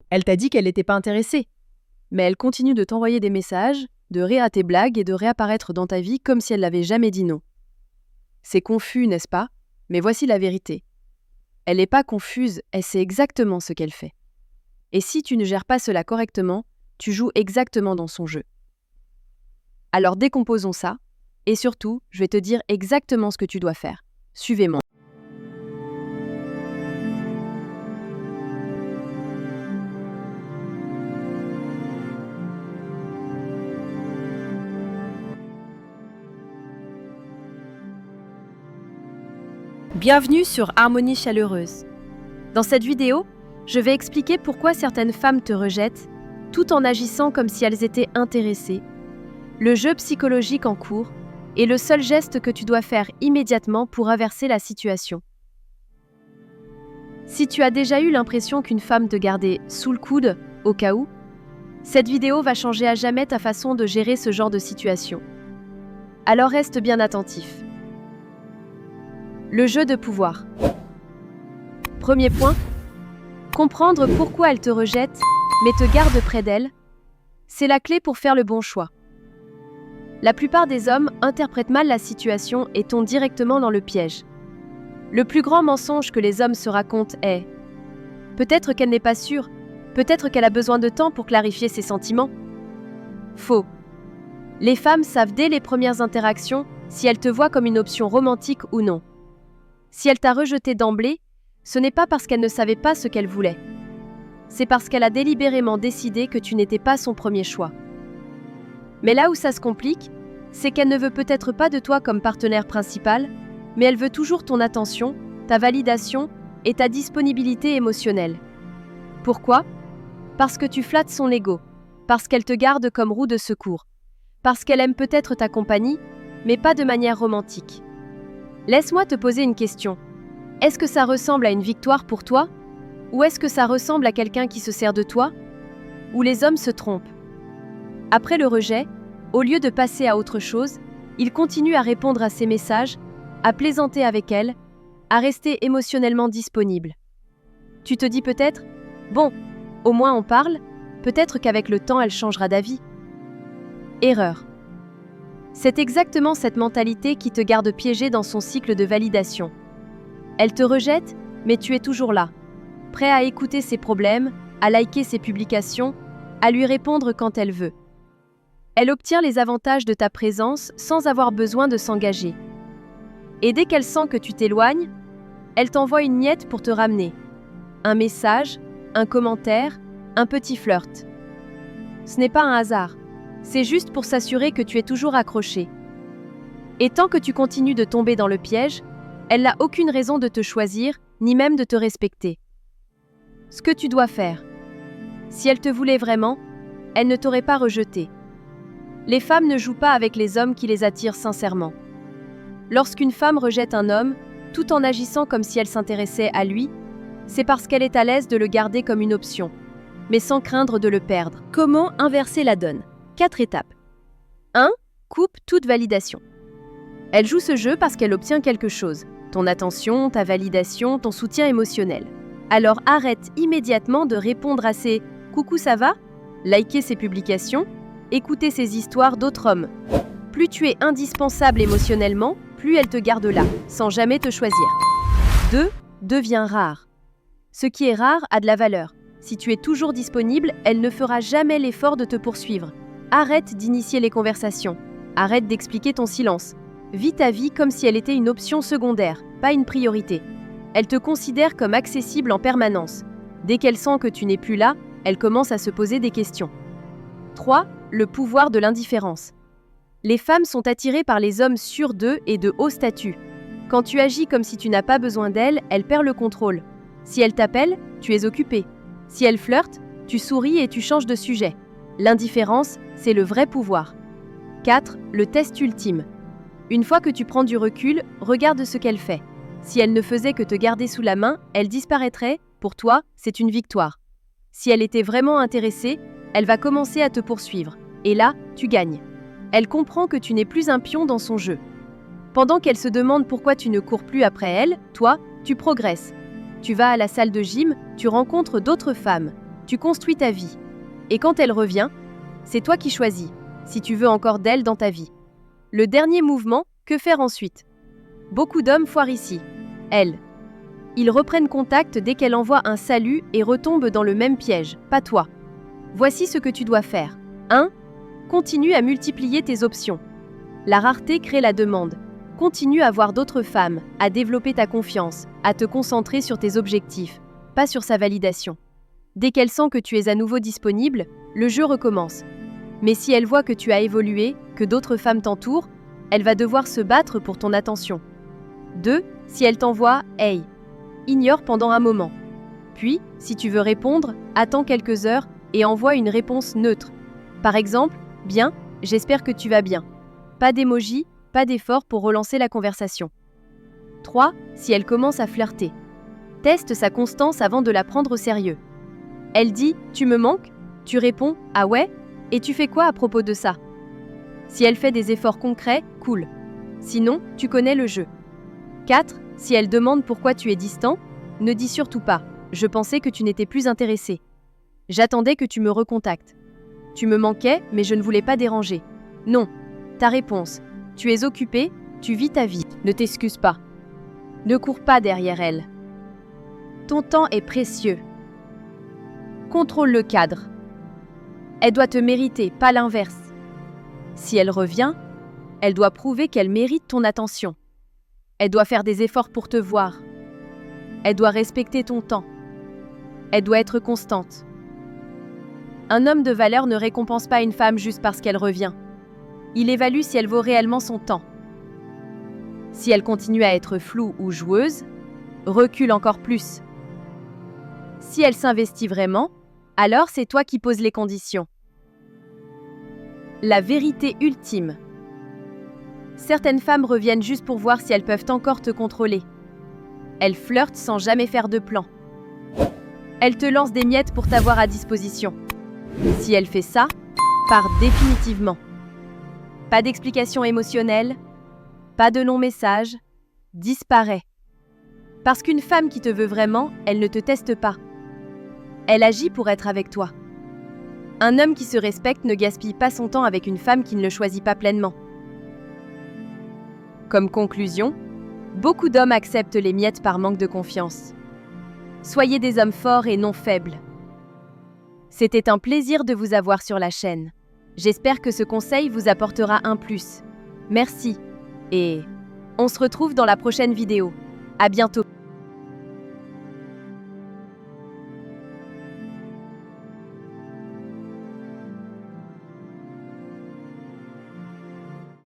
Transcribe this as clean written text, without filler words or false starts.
Elle t'a dit qu'elle n'était pas intéressée. Mais elle continue de t'envoyer des messages, de rire à tes blagues et de réapparaître dans ta vie comme si elle n'avait jamais dit non. C'est confus, n'est-ce pas? Mais voici la vérité. Elle n'est pas confuse, elle sait exactement ce qu'elle fait. Et si tu ne gères pas cela correctement, tu joues exactement dans son jeu. Alors décomposons ça, et surtout, je vais te dire exactement ce que tu dois faire. Suivez-moi. Bienvenue sur Harmonie Chaleureuse. Dans cette vidéo, je vais expliquer pourquoi certaines femmes te rejettent, tout en agissant comme si elles étaient intéressées, le jeu psychologique en cours et le seul geste que tu dois faire immédiatement pour inverser la situation. Si tu as déjà eu l'impression qu'une femme te gardait sous le coude, au cas où, cette vidéo va changer à jamais ta façon de gérer ce genre de situation. Alors reste bien attentif. Le jeu de pouvoir. Premier point, comprendre pourquoi elle te rejette, mais te garde près d'elle, c'est la clé pour faire le bon choix. La plupart des hommes interprètent mal la situation et tombent directement dans le piège. Le plus grand mensonge que les hommes se racontent est « peut-être qu'elle n'est pas sûre, peut-être qu'elle a besoin de temps pour clarifier ses sentiments ». Faux. Les femmes savent dès les premières interactions si elles te voient comme une option romantique ou non. Si elle t'a rejeté d'emblée, ce n'est pas parce qu'elle ne savait pas ce qu'elle voulait. C'est parce qu'elle a délibérément décidé que tu n'étais pas son premier choix. Mais là où ça se complique, c'est qu'elle ne veut peut-être pas de toi comme partenaire principal, mais elle veut toujours ton attention, ta validation et ta disponibilité émotionnelle. Pourquoi? Parce que tu flattes son ego, parce qu'elle te garde comme roue de secours, parce qu'elle aime peut-être ta compagnie, mais pas de manière romantique. Laisse-moi te poser une question. Est-ce que ça ressemble à une victoire pour toi? Ou est-ce que ça ressemble à quelqu'un qui se sert de toi? Ou les hommes se trompent? Après le rejet, au lieu de passer à autre chose, il continue à répondre à ses messages, à plaisanter avec elle, à rester émotionnellement disponible. Tu te dis peut-être, bon, au moins on parle, peut-être qu'avec le temps elle changera d'avis. Erreur. C'est exactement cette mentalité qui te garde piégé dans son cycle de validation. Elle te rejette, mais tu es toujours là, prêt à écouter ses problèmes, à liker ses publications, à lui répondre quand elle veut. Elle obtient les avantages de ta présence sans avoir besoin de s'engager. Et dès qu'elle sent que tu t'éloignes, elle t'envoie une miette pour te ramener. Un message, un commentaire, un petit flirt. Ce n'est pas un hasard. C'est juste pour s'assurer que tu es toujours accroché. Et tant que tu continues de tomber dans le piège, elle n'a aucune raison de te choisir, ni même de te respecter. Ce que tu dois faire. Si elle te voulait vraiment, elle ne t'aurait pas rejeté. Les femmes ne jouent pas avec les hommes qui les attirent sincèrement. Lorsqu'une femme rejette un homme, tout en agissant comme si elle s'intéressait à lui, c'est parce qu'elle est à l'aise de le garder comme une option, mais sans craindre de le perdre. Comment inverser la donne? 4 étapes. 1. Coupe toute validation. Elle joue ce jeu parce qu'elle obtient quelque chose. Ton attention, ta validation, ton soutien émotionnel. Alors arrête immédiatement de répondre à ses « coucou ça va ?» liker ses publications, écouter ses histoires d'autres hommes. Plus tu es indispensable émotionnellement, plus elle te garde là, sans jamais te choisir. 2. Deviens rare. Ce qui est rare a de la valeur. Si tu es toujours disponible, elle ne fera jamais l'effort de te poursuivre. Arrête d'initier les conversations. Arrête d'expliquer ton silence. Vis ta vie comme si elle était une option secondaire, pas une priorité. Elle te considère comme accessible en permanence. Dès qu'elle sent que tu n'es plus là, elle commence à se poser des questions. 3. Le pouvoir de l'indifférence. Les femmes sont attirées par les hommes sûrs d'eux et de haut statut. Quand tu agis comme si tu n'as pas besoin d'elle, elle perd le contrôle. Si elle t'appelle, tu es occupé. Si elle flirte, tu souris et tu changes de sujet. L'indifférence, c'est le vrai pouvoir. 4. Le test ultime. Une fois que tu prends du recul, regarde ce qu'elle fait. Si elle ne faisait que te garder sous la main, elle disparaîtrait. Pour toi, c'est une victoire. Si elle était vraiment intéressée, elle va commencer à te poursuivre. Et là, tu gagnes. Elle comprend que tu n'es plus un pion dans son jeu. Pendant qu'elle se demande pourquoi tu ne cours plus après elle, toi, tu progresses. Tu vas à la salle de gym, tu rencontres d'autres femmes. Tu construis ta vie. Et quand elle revient, c'est toi qui choisis, si tu veux encore d'elle dans ta vie. Le dernier mouvement, que faire ensuite? Beaucoup d'hommes foirent ici. Elle. Ils reprennent contact dès qu'elle envoie un salut et retombent dans le même piège, pas toi. Voici ce que tu dois faire. 1. Continue à multiplier tes options. La rareté crée la demande. Continue à voir d'autres femmes, à développer ta confiance, à te concentrer sur tes objectifs, pas sur sa validation. Dès qu'elle sent que tu es à nouveau disponible, le jeu recommence. Mais si elle voit que tu as évolué, que d'autres femmes t'entourent, elle va devoir se battre pour ton attention. 2. Si elle t'envoie « Hey », ignore pendant un moment. Puis, si tu veux répondre, attends quelques heures et envoie une réponse neutre. Par exemple, « Bien, j'espère que tu vas bien ». Pas d'émoji, pas d'effort pour relancer la conversation. 3. Si elle commence à flirter. Teste sa constance avant de la prendre au sérieux. Elle dit « Tu me manques ?» Tu réponds « Ah ouais ?» Et tu fais quoi à propos de ça? Si elle fait des efforts concrets, cool. Sinon, tu connais le jeu. 4. Si elle demande pourquoi tu es distant, ne dis surtout pas « Je pensais que tu n'étais plus intéressé. J'attendais que tu me recontactes. Tu me manquais, mais je ne voulais pas déranger. » Non. Ta réponse « Tu es occupé, tu vis ta vie. Ne t'excuse pas. Ne cours pas derrière elle. Ton temps est précieux. Contrôle le cadre. Elle doit te mériter, pas l'inverse. Si elle revient, elle doit prouver qu'elle mérite ton attention. Elle doit faire des efforts pour te voir. Elle doit respecter ton temps. Elle doit être constante. Un homme de valeur ne récompense pas une femme juste parce qu'elle revient. Il évalue si elle vaut réellement son temps. Si elle continue à être floue ou joueuse, recule encore plus. Si elle s'investit vraiment, alors c'est toi qui poses les conditions. La vérité ultime. Certaines femmes reviennent juste pour voir si elles peuvent encore te contrôler. Elles flirtent sans jamais faire de plan. Elles te lancent des miettes pour t'avoir à disposition. Si elle fait ça, pars définitivement. Pas d'explication émotionnelle, pas de longs messages, disparaît. Parce qu'une femme qui te veut vraiment, elle ne te teste pas. Elle agit pour être avec toi. Un homme qui se respecte ne gaspille pas son temps avec une femme qui ne le choisit pas pleinement. Comme conclusion, beaucoup d'hommes acceptent les miettes par manque de confiance. Soyez des hommes forts et non faibles. C'était un plaisir de vous avoir sur la chaîne. J'espère que ce conseil vous apportera un plus. Merci et on se retrouve dans la prochaine vidéo. À bientôt.